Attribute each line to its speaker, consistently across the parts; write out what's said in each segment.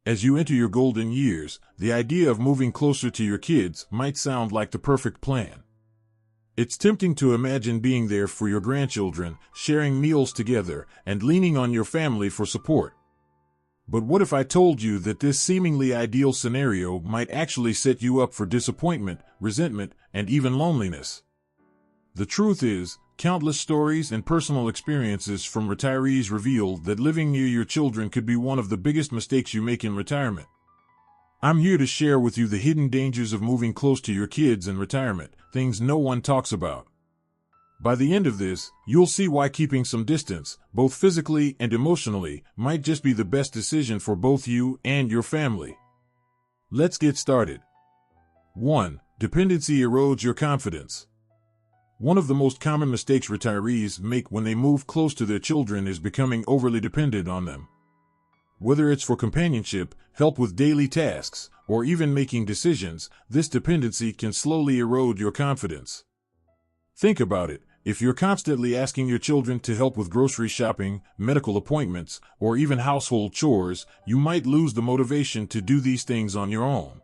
Speaker 1: As you enter your golden years, the idea of moving closer to your kids might sound like the perfect plan. It's tempting to imagine being there for your grandchildren, sharing meals together, and leaning on your family for support. But what if I told you that this seemingly ideal scenario might actually set you up for disappointment, resentment, and even loneliness? The truth is, countless stories and personal experiences from retirees reveal that living near your children could be one of the biggest mistakes you make in retirement. I'm here to share with you the hidden dangers of moving close to your kids in retirement, things no one talks about. By the end of this, you'll see why keeping some distance, both physically and emotionally, might just be the best decision for both you and your family. Let's get started. 1. Dependency erodes your confidence. One of the most common mistakes retirees make when they move close to their children is becoming overly dependent on them. Whether it's for companionship, help with daily tasks, or even making decisions, this dependency can slowly erode your confidence. Think about it. If you're constantly asking your children to help with grocery shopping, medical appointments, or even household chores, you might lose the motivation to do these things on your own.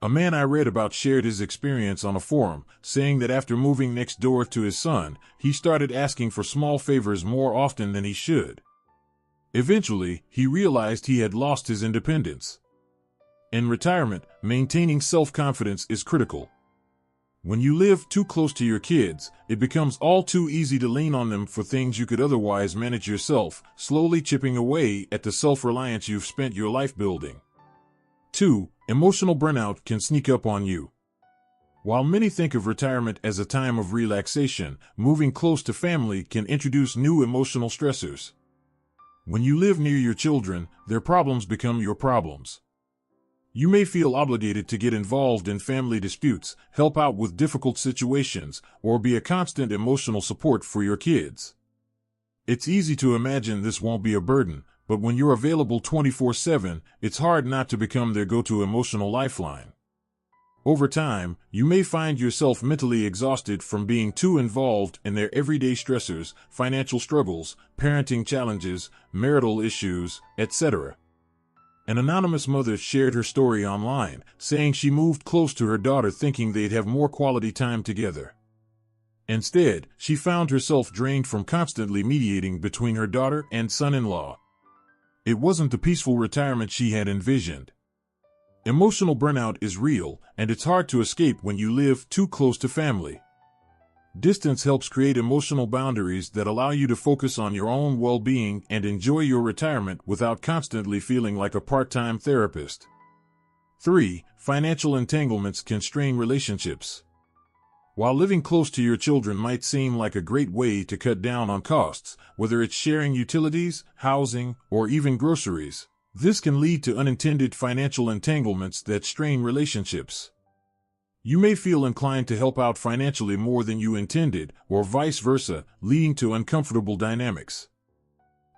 Speaker 1: A man I read about shared his experience on a forum, saying that after moving next door to his son, he started asking for small favors more often than he should. Eventually, he realized he had lost his independence. In retirement, maintaining self-confidence is critical. When you live too close to your kids, it becomes all too easy to lean on them for things you could otherwise manage yourself, slowly chipping away at the self-reliance you've spent your life building. 2. Emotional burnout can sneak up on you. While many think of retirement as a time of relaxation, moving close to family can introduce new emotional stressors. When you live near your children, their problems become your problems. You may feel obligated to get involved in family disputes, help out with difficult situations, or be a constant emotional support for your kids. It's easy to imagine this won't be a burden, but when you're available 24/7, it's hard not to become their go-to emotional lifeline. Over time, you may find yourself mentally exhausted from being too involved in their everyday stressors, financial struggles, parenting challenges, marital issues, etc. An anonymous mother shared her story online, saying she moved close to her daughter thinking they'd have more quality time together. Instead, she found herself drained from constantly mediating between her daughter and son-in-law. It wasn't the peaceful retirement she had envisioned. Emotional burnout is real, and it's hard to escape when you live too close to family. Distance helps create emotional boundaries that allow you to focus on your own well-being and enjoy your retirement without constantly feeling like a part-time therapist. 3. Financial entanglements can strain relationships. While living close to your children might seem like a great way to cut down on costs, whether it's sharing utilities, housing, or even groceries, this can lead to unintended financial entanglements that strain relationships. You may feel inclined to help out financially more than you intended, or vice versa, leading to uncomfortable dynamics.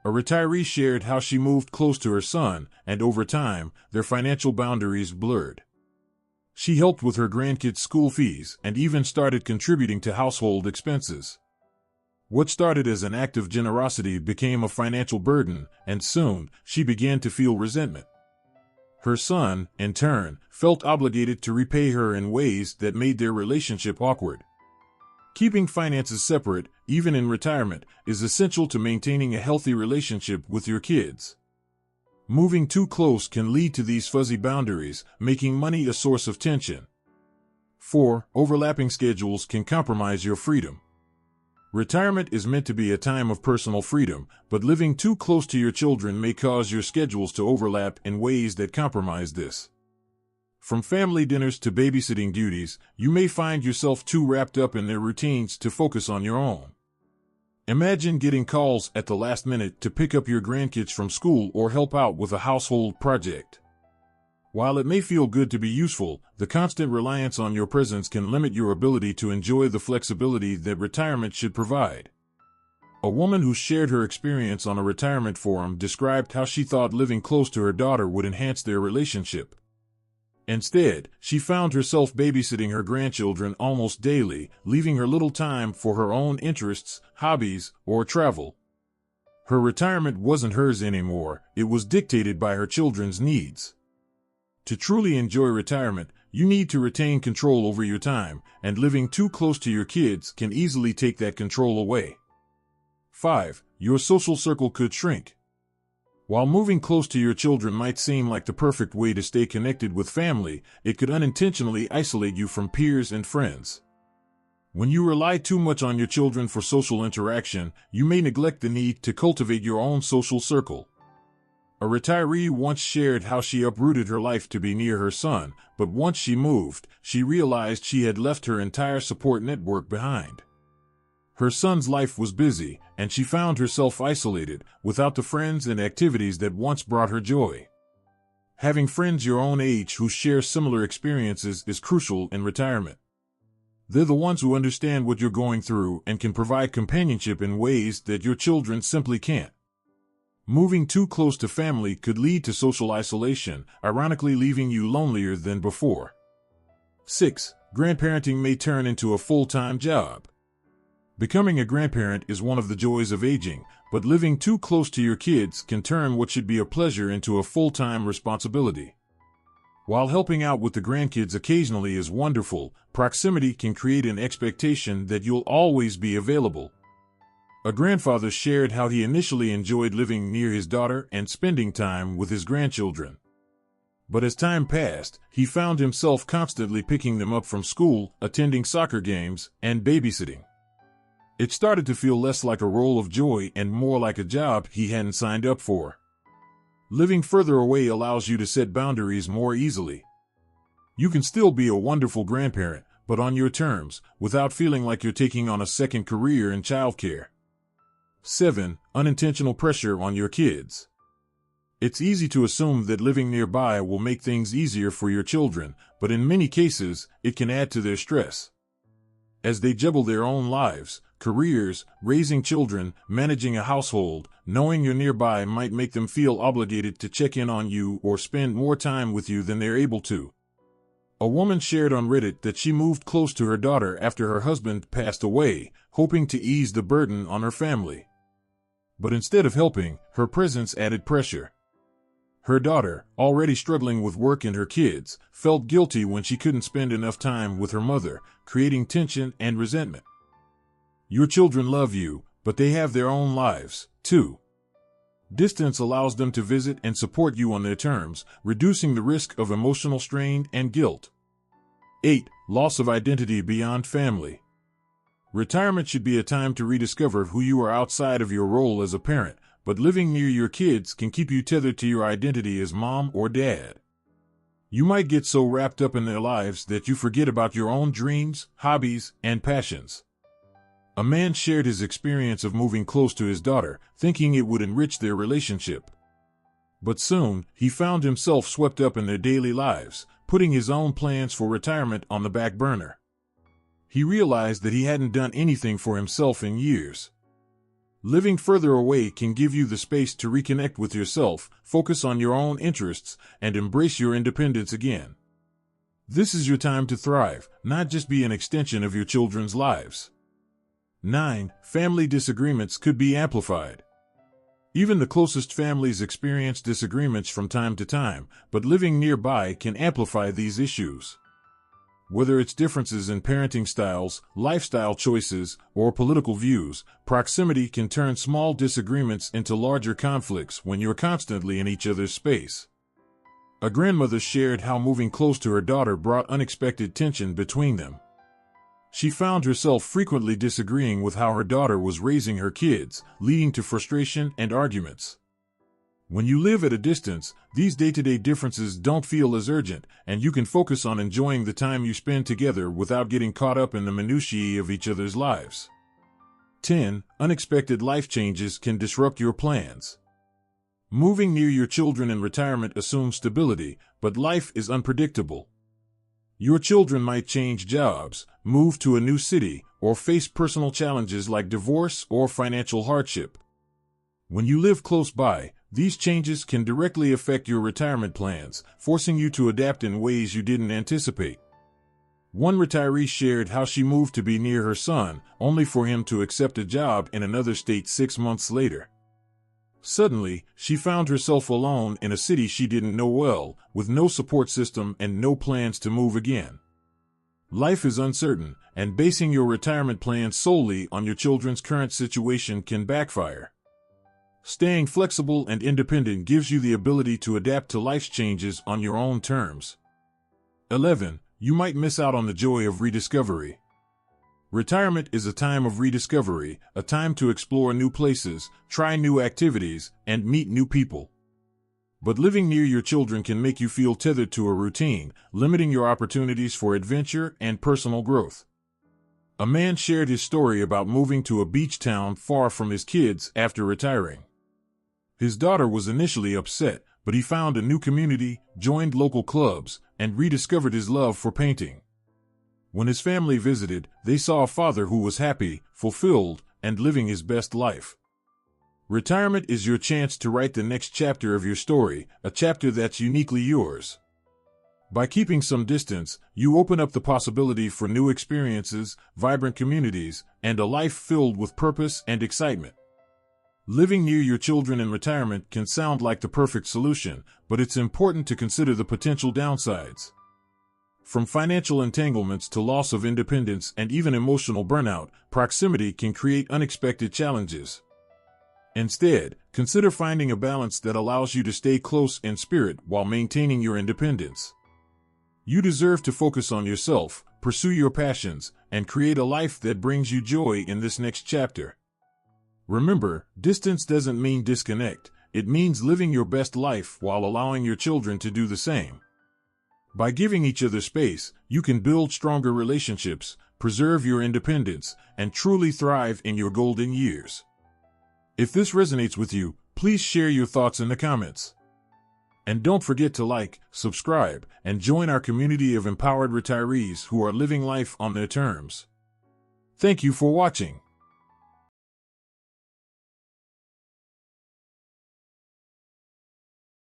Speaker 1: A retiree shared how she moved close to her son, and over time, their financial boundaries blurred. She helped with her grandkids' school fees and even started contributing to household expenses. What started as an act of generosity became a financial burden, and soon, she began to feel resentment. Her son, in turn, felt obligated to repay her in ways that made their relationship awkward. Keeping finances separate, even in retirement, is essential to maintaining a healthy relationship with your kids. Moving too close can lead to these fuzzy boundaries, making money a source of tension. 4. Overlapping schedules can compromise your freedom. Retirement is meant to be a time of personal freedom, but living too close to your children may cause your schedules to overlap in ways that compromise this. From family dinners to babysitting duties, you may find yourself too wrapped up in their routines to focus on your own. Imagine getting calls at the last minute to pick up your grandkids from school or help out with a household project. While it may feel good to be useful, the constant reliance on your presence can limit your ability to enjoy the flexibility that retirement should provide. A woman who shared her experience on a retirement forum described how she thought living close to her daughter would enhance their relationship. Instead, she found herself babysitting her grandchildren almost daily, leaving her little time for her own interests, hobbies, or travel. Her retirement wasn't hers anymore, it was dictated by her children's needs. To truly enjoy retirement, you need to retain control over your time, and living too close to your kids can easily take that control away. 5. Your social circle could shrink. While moving close to your children might seem like the perfect way to stay connected with family, it could unintentionally isolate you from peers and friends. When you rely too much on your children for social interaction, you may neglect the need to cultivate your own social circle. A retiree once shared how she uprooted her life to be near her son, but once she moved, she realized she had left her entire support network behind. Her son's life was busy, and she found herself isolated, without the friends and activities that once brought her joy. Having friends your own age who share similar experiences is crucial in retirement. They're the ones who understand what you're going through and can provide companionship in ways that your children simply can't. Moving too close to family could lead to social isolation, ironically leaving you lonelier than before. 6. Grandparenting may turn into a full-time job. Becoming a grandparent is one of the joys of aging, but living too close to your kids can turn what should be a pleasure into a full-time responsibility. While helping out with the grandkids occasionally is wonderful, proximity can create an expectation that you'll always be available. A grandfather shared how he initially enjoyed living near his daughter and spending time with his grandchildren. But as time passed, he found himself constantly picking them up from school, attending soccer games, and babysitting. It started to feel less like a role of joy and more like a job he hadn't signed up for. Living further away allows you to set boundaries more easily. You can still be a wonderful grandparent, but on your terms, without feeling like you're taking on a second career in childcare. 7. Unintentional pressure on your kids. It's easy to assume that living nearby will make things easier for your children, but in many cases, it can add to their stress. As they juggle their own lives, careers, raising children, managing a household, knowing you're nearby might make them feel obligated to check in on you or spend more time with you than they're able to. A woman shared on Reddit that she moved close to her daughter after her husband passed away, hoping to ease the burden on her family. But instead of helping, her presence added pressure. Her daughter, already struggling with work and her kids, felt guilty when she couldn't spend enough time with her mother, creating tension and resentment. Your children love you, but they have their own lives, too. Distance allows them to visit and support you on their terms, reducing the risk of emotional strain and guilt. 8. Loss of identity beyond family. Retirement should be a time to rediscover who you are outside of your role as a parent, but living near your kids can keep you tethered to your identity as mom or dad. You might get so wrapped up in their lives that you forget about your own dreams, hobbies, and passions. A man shared his experience of moving close to his daughter, thinking it would enrich their relationship. But soon, he found himself swept up in their daily lives, putting his own plans for retirement on the back burner. He realized that he hadn't done anything for himself in years. Living further away can give you the space to reconnect with yourself, focus on your own interests, and embrace your independence again. This is your time to thrive, not just be an extension of your children's lives. 9. Family disagreements could be amplified. Even the closest families experience disagreements from time to time, but living nearby can amplify these issues. Whether it's differences in parenting styles, lifestyle choices, or political views, proximity can turn small disagreements into larger conflicts when you're constantly in each other's space. A grandmother shared how moving close to her daughter brought unexpected tension between them. She found herself frequently disagreeing with how her daughter was raising her kids, leading to frustration and arguments. When you live at a distance, these day-to-day differences don't feel as urgent, and you can focus on enjoying the time you spend together without getting caught up in the minutiae of each other's lives. 10. Unexpected life changes can disrupt your plans. Moving near your children in retirement assumes stability, but life is unpredictable. Your children might change jobs, move to a new city, or face personal challenges like divorce or financial hardship. When you live close by, these changes can directly affect your retirement plans, forcing you to adapt in ways you didn't anticipate. One retiree shared how she moved to be near her son, only for him to accept a job in another state 6 months later. Suddenly, she found herself alone in a city she didn't know well, with no support system and no plans to move again. Life is uncertain, and basing your retirement plans solely on your children's current situation can backfire. Staying flexible and independent gives you the ability to adapt to life's changes on your own terms. 11. You might miss out on the joy of rediscovery. Retirement is a time of rediscovery, a time to explore new places, try new activities, and meet new people. But living near your children can make you feel tethered to a routine, limiting your opportunities for adventure and personal growth. A man shared his story about moving to a beach town far from his kids after retiring. His daughter was initially upset, but he found a new community, joined local clubs, and rediscovered his love for painting. When his family visited, they saw a father who was happy, fulfilled, and living his best life. Retirement is your chance to write the next chapter of your story, a chapter that's uniquely yours. By keeping some distance, you open up the possibility for new experiences, vibrant communities, and a life filled with purpose and excitement. Living near your children in retirement can sound like the perfect solution, but it's important to consider the potential downsides. From financial entanglements to loss of independence and even emotional burnout, proximity can create unexpected challenges. Instead, consider finding a balance that allows you to stay close in spirit while maintaining your independence. You deserve to focus on yourself, pursue your passions, and create a life that brings you joy in this next chapter. Remember, distance doesn't mean disconnect. It means living your best life while allowing your children to do the same. By giving each other space, you can build stronger relationships, preserve your independence, and truly thrive in your golden years. If this resonates with you, please share your thoughts in the comments. And don't forget to like, subscribe, and join our community of empowered retirees who are living life on their terms. Thank you for watching.